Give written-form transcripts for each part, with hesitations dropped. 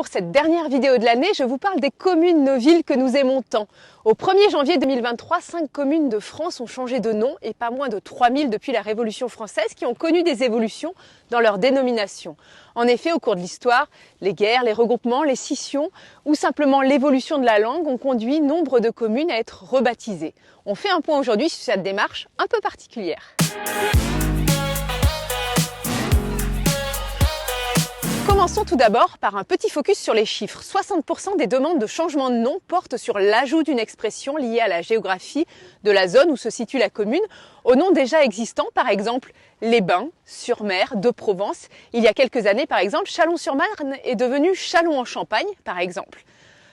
Pour cette dernière vidéo de l'année, je vous parle des communes, nos villes que nous aimons tant. Au 1er janvier 2023, 5 communes de France ont changé de nom et pas moins de 3000 depuis la Révolution française qui ont connu des évolutions dans leur dénomination. En effet, au cours de l'histoire, les guerres, les regroupements, les scissions ou simplement l'évolution de la langue ont conduit nombre de communes à être rebaptisées. On fait un point aujourd'hui sur cette démarche un peu particulière. Commençons tout d'abord par un petit focus sur les chiffres. 60% des demandes de changement de nom portent sur l'ajout d'une expression liée à la géographie de la zone où se situe la commune, au nom déjà existant, par exemple Les Bains, sur-Mer, de Provence. Il y a quelques années, par exemple, Chalon-sur-Marne est devenu Châlons-en-Champagne, par exemple.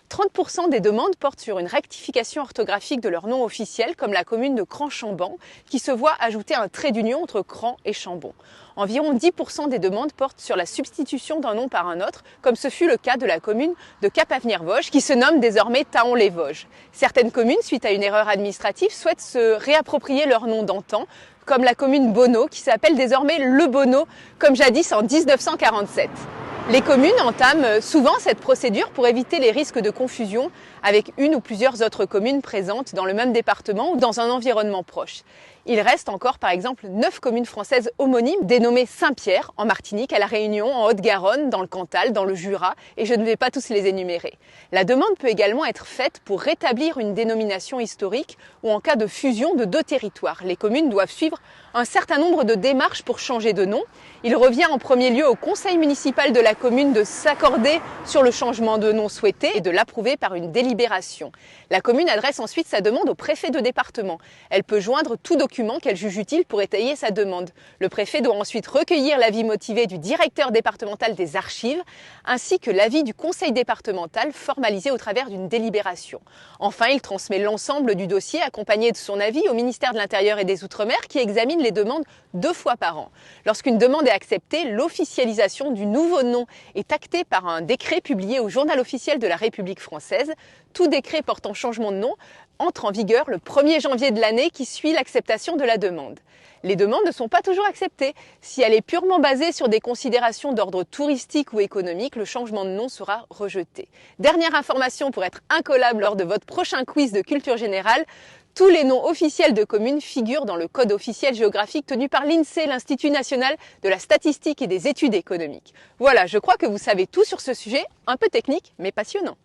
30% des demandes portent sur une rectification orthographique de leur nom officiel, comme la commune de Cran-Chambon, qui se voit ajouter un trait d'union entre Cran et Chambon. Environ 10% des demandes portent sur la substitution d'un nom par un autre, comme ce fut le cas de la commune de Cap-Avenir-Vosges, qui se nomme désormais Thaon-les-Vosges. Certaines communes, suite à une erreur administrative, souhaitent se réapproprier leur nom d'antan, comme la commune Bonneau, qui s'appelle désormais Le Bonneau, comme jadis en 1947. Les communes entament souvent cette procédure pour éviter les risques de confusion avec une ou plusieurs autres communes présentes dans le même département ou dans un environnement proche. Il reste encore par exemple 9 communes françaises homonymes dénommées Saint-Pierre en Martinique, à La Réunion, en Haute-Garonne, dans le Cantal, dans le Jura, et je ne vais pas tous les énumérer. La demande peut également être faite pour rétablir une dénomination historique ou en cas de fusion de deux territoires. Les communes doivent suivre un certain nombre de démarches pour changer de nom. Il revient en premier lieu au conseil municipal de la commune de s'accorder sur le changement de nom souhaité et de l'approuver par une délibération. La commune adresse ensuite sa demande au préfet de département. Elle peut joindre tout document qu'elle juge utile pour étayer sa demande. Le préfet doit ensuite recueillir l'avis motivé du directeur départemental des archives ainsi que l'avis du conseil départemental formalisé au travers d'une délibération. Enfin, il transmet l'ensemble du dossier accompagné de son avis au ministère de l'Intérieur et des Outre-mer qui examine les demandes 2 fois par an. Lorsqu'une demande est acceptée, l'officialisation du nouveau nom est actée par un décret publié au Journal officiel de la République française. Tout décret portant changement de nom entre en vigueur le 1er janvier de l'année qui suit l'acceptation de la demande. Les demandes ne sont pas toujours acceptées. Si elle est purement basée sur des considérations d'ordre touristique ou économique, le changement de nom sera rejeté. Dernière information pour être incollable lors de votre prochain quiz de culture générale, tous les noms officiels de communes figurent dans le code officiel géographique tenu par l'INSEE, l'Institut national de la statistique et des études économiques. Voilà, je crois que vous savez tout sur ce sujet, un peu technique mais passionnant.